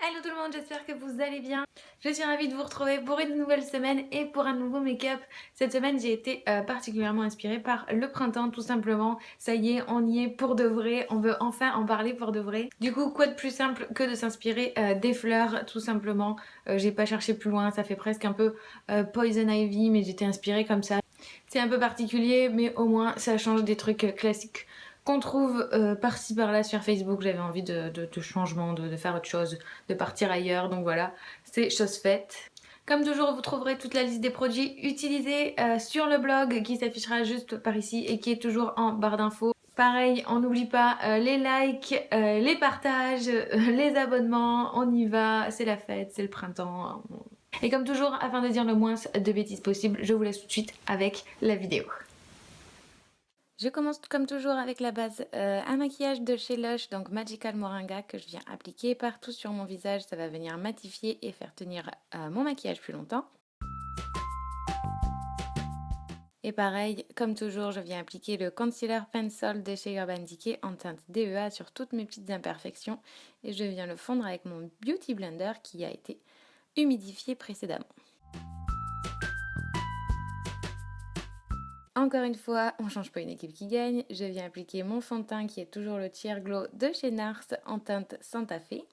Hello tout le monde, j'espère que vous allez bien. Je suis ravie de vous retrouver pour une nouvelle semaine et pour un nouveau make-up. Cette semaine, j'ai été particulièrement inspirée par le printemps, tout simplement. Ça y est, on y est pour de vrai. On veut enfin en parler pour de vrai. Du coup, quoi de plus simple que de s'inspirer des fleurs, tout simplement. J'ai pas cherché plus loin, ça fait presque un peu Poison Ivy, mais j'étais inspirée comme ça. C'est un peu particulier, mais au moins ça change des trucs classiques qu'on trouve par-ci par-là sur Facebook. J'avais envie de changement, de faire autre chose, de partir ailleurs, donc voilà, c'est chose faite. Comme toujours, vous trouverez toute la liste des produits utilisés sur le blog qui s'affichera juste par ici et qui est toujours en barre d'infos. Pareil, on n'oublie pas les likes, les partages, les abonnements, on y va, c'est la fête, c'est le printemps. Et comme toujours, afin de dire le moins de bêtises possible, je vous laisse tout de suite avec la vidéo. Je commence comme toujours avec la base, un maquillage de chez Lush, donc Magical Moringa, que je viens appliquer partout sur mon visage. Ça va venir matifier et faire tenir mon maquillage plus longtemps. Et pareil, comme toujours, je viens appliquer le Concealer Pencil de chez Urban Decay en teinte DEA sur toutes mes petites imperfections. Et je viens le fondre avec mon Beauty Blender qui a été humidifié précédemment. Encore une fois, on change pas une équipe qui gagne. Je viens appliquer mon fond de teint qui est toujours le Tear Glow de chez NARS en teinte Santa Fe.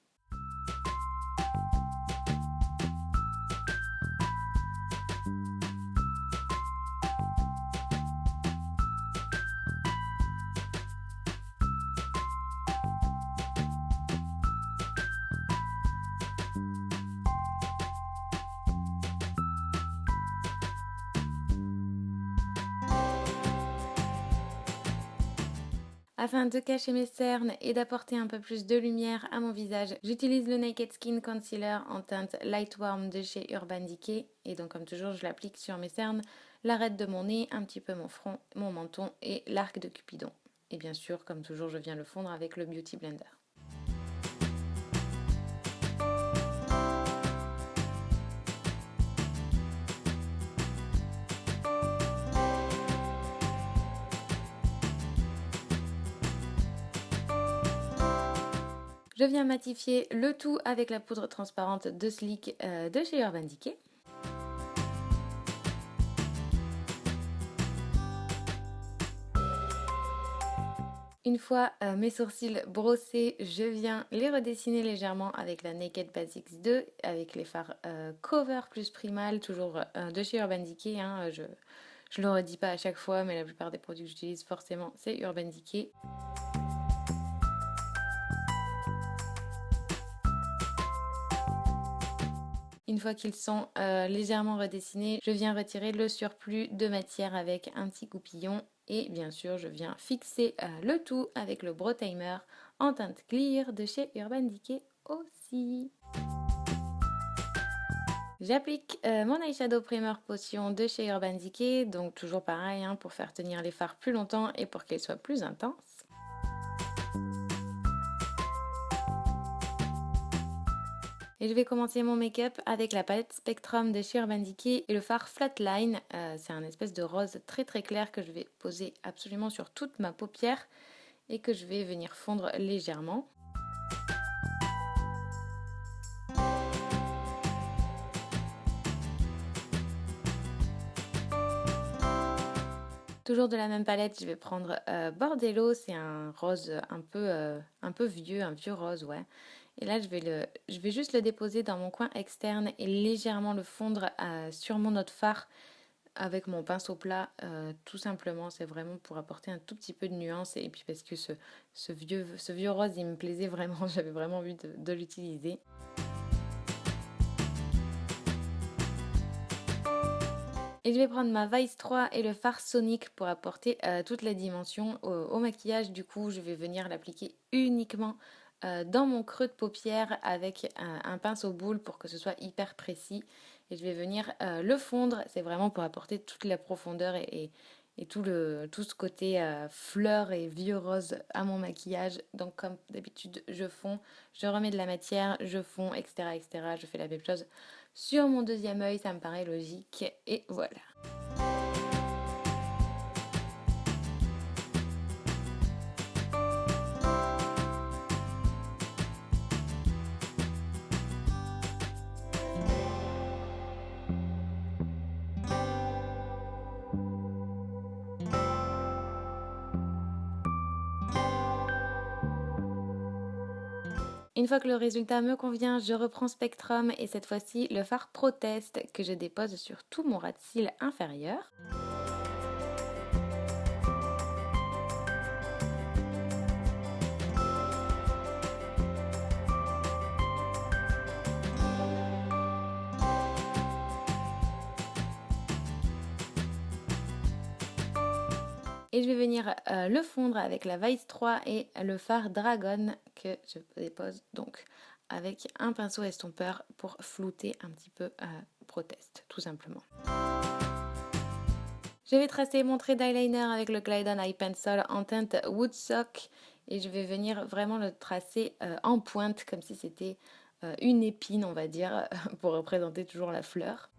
Afin de cacher mes cernes et d'apporter un peu plus de lumière à mon visage, j'utilise le Naked Skin Concealer en teinte Light Warm de chez Urban Decay. Et donc comme toujours, je l'applique sur mes cernes, l'arête de mon nez, un petit peu mon front, mon menton et l'arc de Cupidon. Et bien sûr, comme toujours, je viens le fondre avec le Beauty Blender. Je viens matifier le tout avec la poudre transparente de Sleek de chez Urban Decay. Une fois mes sourcils brossés, je viens les redessiner légèrement avec la Naked Basics 2, avec les fards Cover plus Primal, toujours de chez Urban Decay. Hein, je le redis pas à chaque fois, mais la plupart des produits que j'utilise forcément c'est Urban Decay. Une fois qu'ils sont légèrement redessinés, je viens retirer le surplus de matière avec un petit goupillon. Et bien sûr, je viens fixer le tout avec le Brow Timer en teinte clear de chez Urban Decay aussi. J'applique mon eyeshadow primer potion de chez Urban Decay, donc toujours pareil hein, pour faire tenir les fards plus longtemps et pour qu'elles soient plus intenses. Et je vais commencer mon make-up avec la palette Spectrum de chez Urban Decay et le fard Flatline. C'est un espèce de rose très très clair que je vais poser absolument sur toute ma paupière et que je vais venir fondre légèrement. Toujours de la même palette, je vais prendre Bordello, c'est un rose un peu vieux, un vieux rose, ouais. Et là, je vais juste le déposer dans mon coin externe et légèrement le fondre sur mon autre fard avec mon pinceau plat, tout simplement. C'est vraiment pour apporter un tout petit peu de nuance et puis parce que ce vieux rose, il me plaisait vraiment, j'avais vraiment envie de l'utiliser. Et je vais prendre ma Vice 3 et le fard Sonic pour apporter toute la dimension au maquillage. Du coup, je vais venir l'appliquer uniquement dans mon creux de paupière avec un pinceau boule pour que ce soit hyper précis. Et je vais venir le fondre. C'est vraiment pour apporter toute la profondeur et tout ce côté fleur et vieux rose à mon maquillage. Donc comme d'habitude, je fonds, je remets de la matière, je fonds, etc., etc. Je fais la même chose sur mon deuxième œil, ça me paraît logique. Et voilà. Une fois que le résultat me convient, je reprends Spectrum et cette fois-ci le fard Protest que je dépose sur tout mon ras de cils inférieur. Et je vais venir le fondre avec la Vice 3 et le fard Dragon que je dépose donc avec un pinceau estompeur pour flouter un petit peu Protest, tout simplement. Je vais tracer mon trait d'eyeliner avec le Glide On Eye Pencil en teinte Woodstock et je vais venir vraiment le tracer en pointe comme si c'était une épine, on va dire, pour représenter toujours la fleur.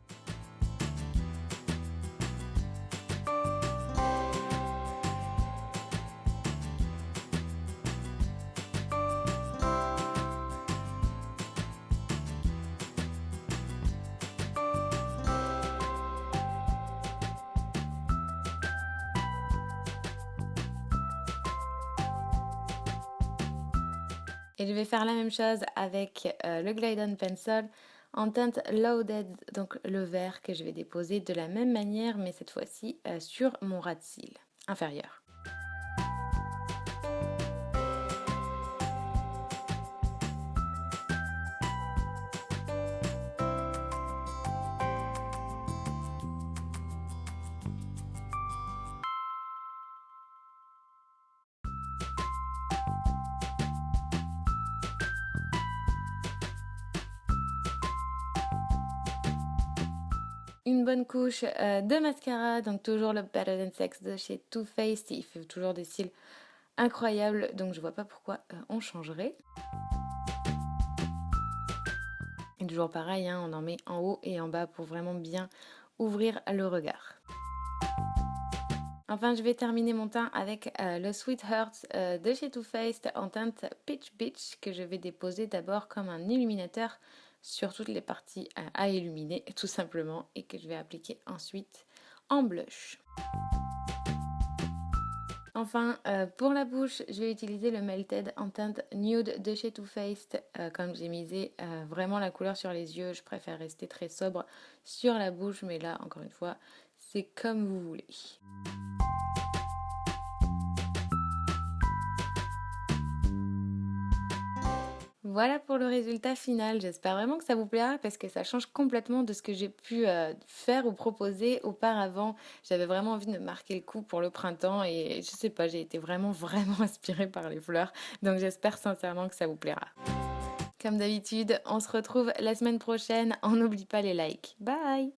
Et je vais faire la même chose avec le Glide On Pencil en teinte Loaded, donc le vert que je vais déposer de la même manière, mais cette fois-ci sur mon ras de cils inférieur. Une bonne couche de mascara, donc toujours le Better Than Sex de chez Too Faced. Il fait toujours des cils incroyables, donc je vois pas pourquoi on changerait. Et toujours pareil, hein, on en met en haut et en bas pour vraiment bien ouvrir le regard. Enfin, je vais terminer mon teint avec le Sweetheart de chez Too Faced en teinte Peach Beach que je vais déposer d'abord comme un illuminateur sur toutes les parties à illuminer tout simplement et que je vais appliquer ensuite en blush. Enfin, pour la bouche, je vais utiliser le Melted en teinte Nude de chez Too Faced. Comme j'ai misé vraiment la couleur sur les yeux, je préfère rester très sobre sur la bouche, mais là, encore une fois, c'est comme vous voulez. Voilà pour le résultat final, j'espère vraiment que ça vous plaira parce que ça change complètement de ce que j'ai pu faire ou proposer auparavant. J'avais vraiment envie de me marquer le coup pour le printemps et je sais pas, j'ai été vraiment inspirée par les fleurs, donc j'espère sincèrement que ça vous plaira. Comme d'habitude, on se retrouve la semaine prochaine, on n'oublie pas les likes. Bye!